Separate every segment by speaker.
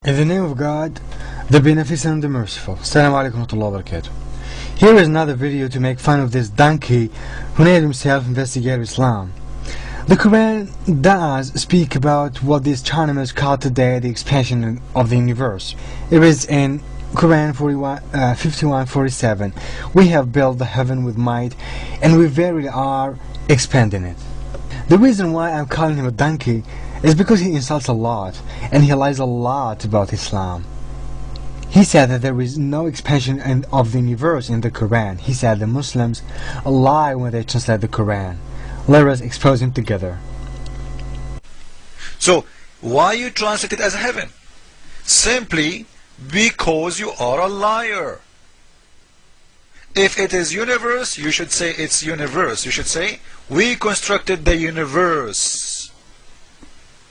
Speaker 1: In the name of God, the Beneficent and the Merciful. Assalamu alaikum wa rahmatullahi wa barakatuh. Here is another video to make fun of this donkey who named himself Investigator Islam. The Quran does speak about what the astronomers call today the expansion of the universe. It is in Quran 51:47. We have built the heaven with might, and we verily are expanding it. The reason why I'm calling him a donkey is because he insults a lot, and he lies a lot about Islam. He said that there is no expansion of the universe in the Quran. He said the Muslims lie when they translate the Quran. Let us expose him together.
Speaker 2: So, why you translate it as heaven? Simply because you are a liar. If it is universe, you should say it's universe. You should say, we constructed the universe.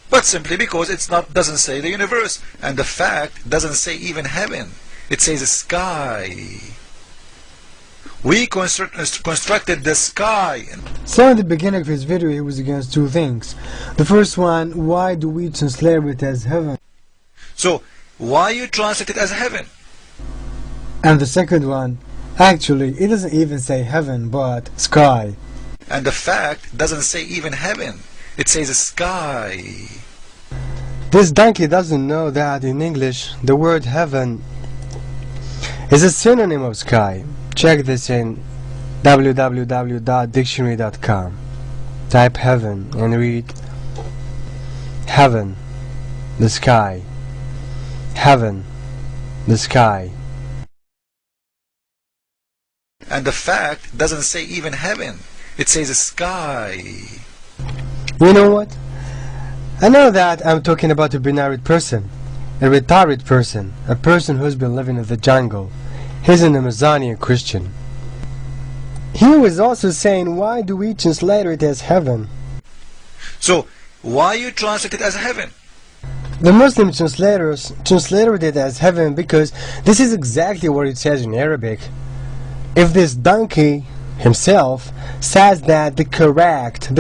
Speaker 2: But simply because doesn't say the universe, and the fact doesn't say even heaven. It says sky. We constructed the sky.
Speaker 1: So in the beginning of his video he was against two things. The first one, why do we translate it as heaven?
Speaker 2: So why you translate it as heaven?
Speaker 1: And the second one, actually it doesn't even say heaven but sky.
Speaker 2: And the fact doesn't say even heaven. It says sky.
Speaker 1: This donkey doesn't know that in English the word heaven is a synonym of sky. Check this in www.dictionary.com. Type heaven and read heaven, the sky. Heaven, the sky.
Speaker 2: And the fact doesn't say even heaven. It says sky.
Speaker 1: You know what? I know that I'm talking about a binary person, a retarded person, a person who's been living in the jungle. He's an Amazonian Christian. He was also saying, why do we translate it as heaven?
Speaker 2: So, why you translate it as heaven?
Speaker 1: The Muslim translators translated it as heaven because this is exactly what it says in Arabic. If this donkey himself says that the correct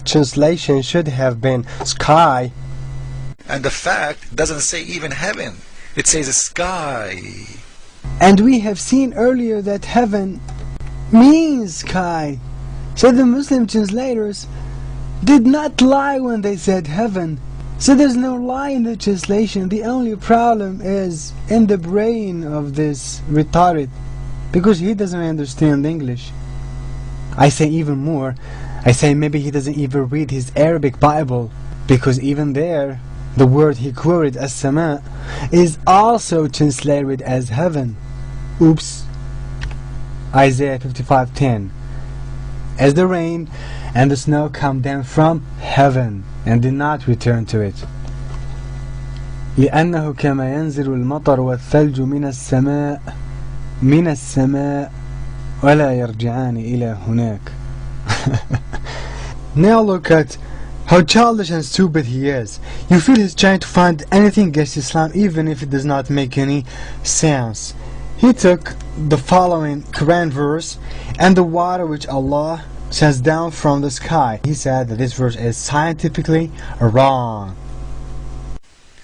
Speaker 1: translation should have been sky,
Speaker 2: and the fact doesn't say even heaven, it says sky.
Speaker 1: And we have seen earlier that heaven means sky. So the Muslim translators did not lie when they said heaven. So there's no lie in the translation. The only problem is in the brain of this retarded, because he doesn't understand English. I say even more, I say maybe he doesn't even read his Arabic Bible, because even there the word he quoted as sama is also translated as heaven. Oops. Isaiah 55:10. As the rain and the snow come down from heaven and did not return to it. لأنه كما ينزل المطر والثلج من السماء ولا يرجعان إلى هناك. Now look at how childish and stupid he is. You feel he's trying to find anything against Islam even if it does not make any sense. He took the following Quran verse and the water which Allah sends down from the sky. He said that this verse is scientifically wrong.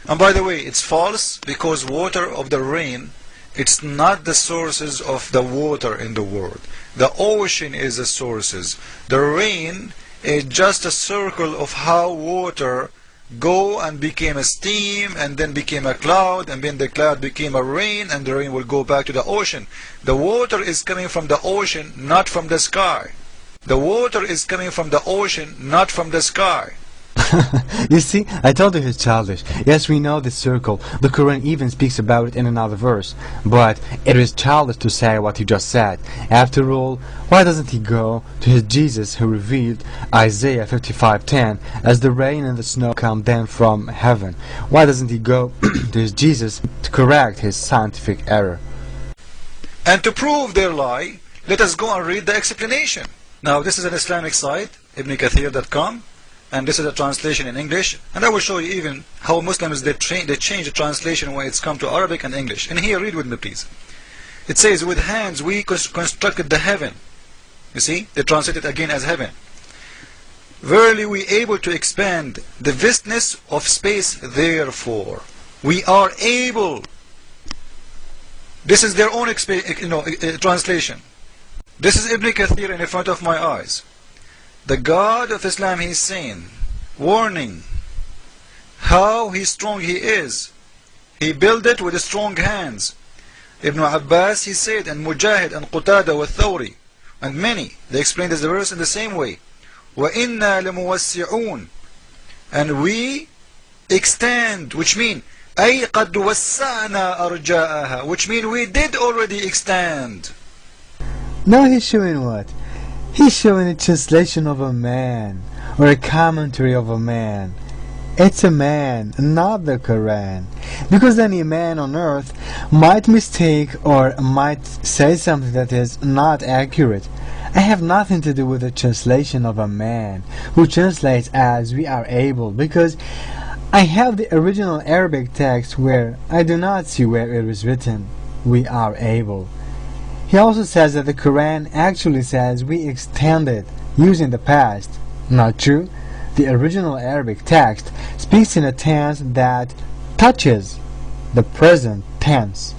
Speaker 2: And by the way, it's false because water of the rain, it's not the sources of the water in the world. The ocean is the sources. The rain is just a circle of how water go and became a steam and then became a cloud, and then the cloud became a rain, and the rain will go back to the ocean. The water is coming from the ocean, not from the sky. The water is coming from the ocean, not from the sky.
Speaker 1: You see, I told you he's childish. Yes, we know this circle. The Quran even speaks about it in another verse. But it is childish to say what he just said. After all, why doesn't he go to his Jesus who revealed Isaiah 55:10 as the rain and the snow come down from heaven? Why doesn't he go to his Jesus to correct his scientific error?
Speaker 2: And to prove their lie, let us go and read the explanation. Now this is an Islamic site, ibnkathir.com. And this is a translation in English, and I will show you even how Muslims they change the translation when it's come to Arabic and English. And here, read with me please. It says, with hands we constructed the heaven. You see, they translate it again as heaven. Verily we able to expand the vastness of space therefore. We are able. This is their own translation. This is Ibn Kathir in front of my eyes. The God of Islam, he is saying, warning how strong he is. He built it with strong hands. Ibn Abbas, he said, and Mujahid, and Qutada, wa Thawri, and many, they explained this verse in the same way. وَإِنَّا لَمُوَسِّعُونَ. And we extend, which mean أي قد وسعنا أرجاءها, which mean we did already extend.
Speaker 1: Now he's showing what? He's showing a translation of a man, or a commentary of a man. It's a man, not the Quran. Because any man on earth might mistake or might say something that is not accurate. I have nothing to do with the translation of a man who translates as we are able, because I have the original Arabic text where I do not see where it is written, we are able. He also says that the Quran actually says we extended using the past. Not true. The original Arabic text speaks in a tense that touches the present tense.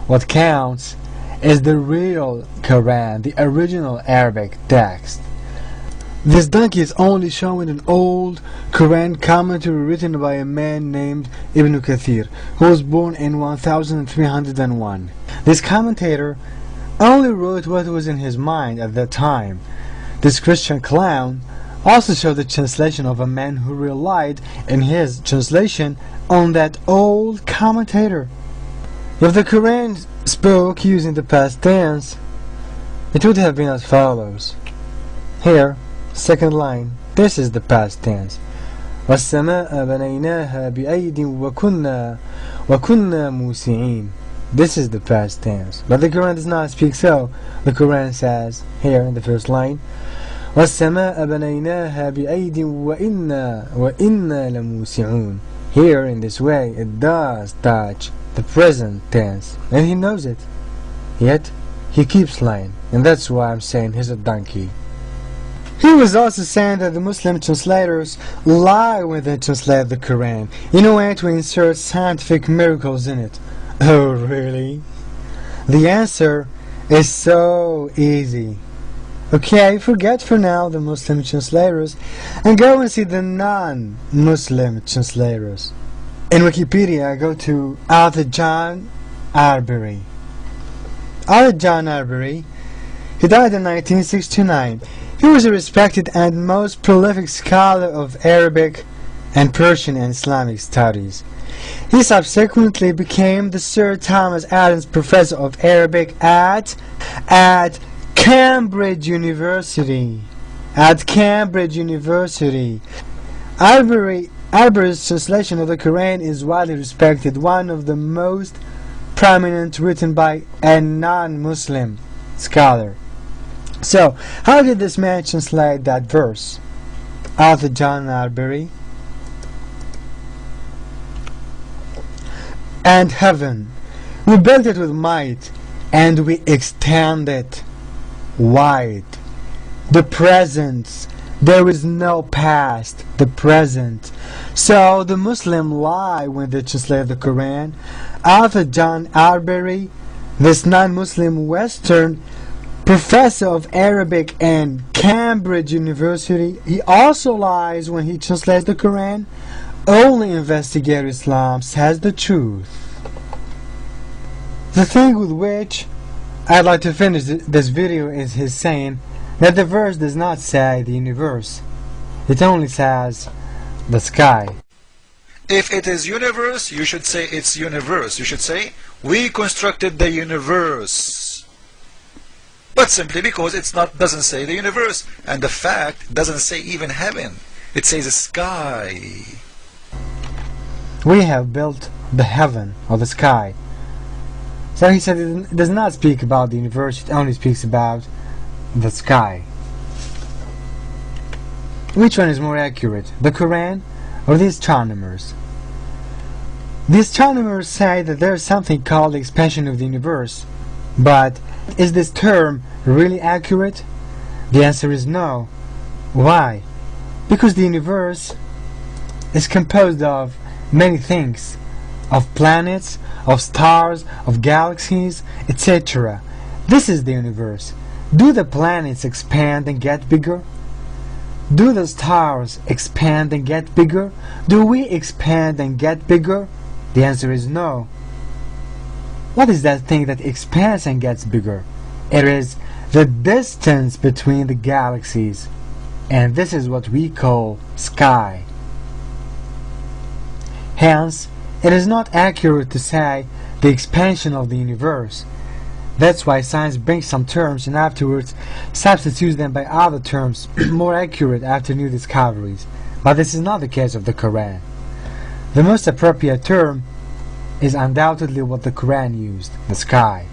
Speaker 1: What counts is the real Quran, the original Arabic text. This donkey is only showing an old Quran commentary written by a man named Ibn Kathir, who was born in 1301. This commentator only wrote what was in his mind at that time. This Christian clown also showed the translation of a man who relied in his translation on that old commentator. If the Quran spoke using the past tense, it would have been as follows. Here, second line, this is the past tense. وَالسَّمَاءَ بَنَيْنَاهَا بِأَيْدٍ وَكُنَّا مُوسِعِينَ. This is the past tense. But the Quran does not speak so. The Quran says, here in the first line, وَالسَّمَاءَ بَنَيْنَاهَا بِأَيْدٍ وَإِنَّا لَمُوسِعُونَ. Here, in this way, it does touch the present tense, and he knows it. Yet, he keeps lying, and that's why I'm saying he's a donkey. He was also saying that the Muslim translators lie when they translate the Quran in a way to insert scientific miracles in it. Oh, really? The answer is so easy. Okay, forget for now the Muslim translators and go and see the non-Muslim translators. In Wikipedia, go to Arthur John Arbery. Arthur John Arbery, he died in 1969. He was a respected and most prolific scholar of Arabic and Persian and Islamic studies. He subsequently became the Sir Thomas Adams Professor of Arabic at Cambridge University. Arbery's translation of the Quran is widely respected, one of the most prominent written by a non-Muslim scholar. So, how did this man translate that verse? Arthur John Arbery. And heaven, we built it with might, and we extend it wide. The present, there is no past, the present. So the Muslim lie when they translate the Quran. Arthur John Arbery, this non-Muslim Western professor of Arabic in Cambridge University, he also lies when he translates the Quran. Only Investigate Islam says the truth. The thing with which I'd like to finish this video is his saying that the verse does not say the universe. It only says the sky.
Speaker 2: If it is universe, you should say it's universe. You should say, we constructed the universe. But simply because it's not, doesn't say the universe, and the fact doesn't say even heaven. It says the sky.
Speaker 1: We have built the heaven or the sky. So he said it does not speak about the universe, it only speaks about the sky. Which one is more accurate, the Quran or the astronomers? The astronomers say that there is something called the expansion of the universe, but is this term really accurate? The answer is no. Why? Because the universe is composed of many things, of planets, of stars, of galaxies, etc. This is the universe. Do the planets expand and get bigger? Do the stars expand and get bigger? Do we expand and get bigger? The answer is no. What is that thing that expands and gets bigger? It is the distance between the galaxies, and this is what we call sky. Hence, it is not accurate to say the expansion of the universe. That's why science brings some terms and afterwards substitutes them by other terms more accurate after new discoveries. But this is not the case of the Quran. The most appropriate term is undoubtedly what the Quran used, the sky.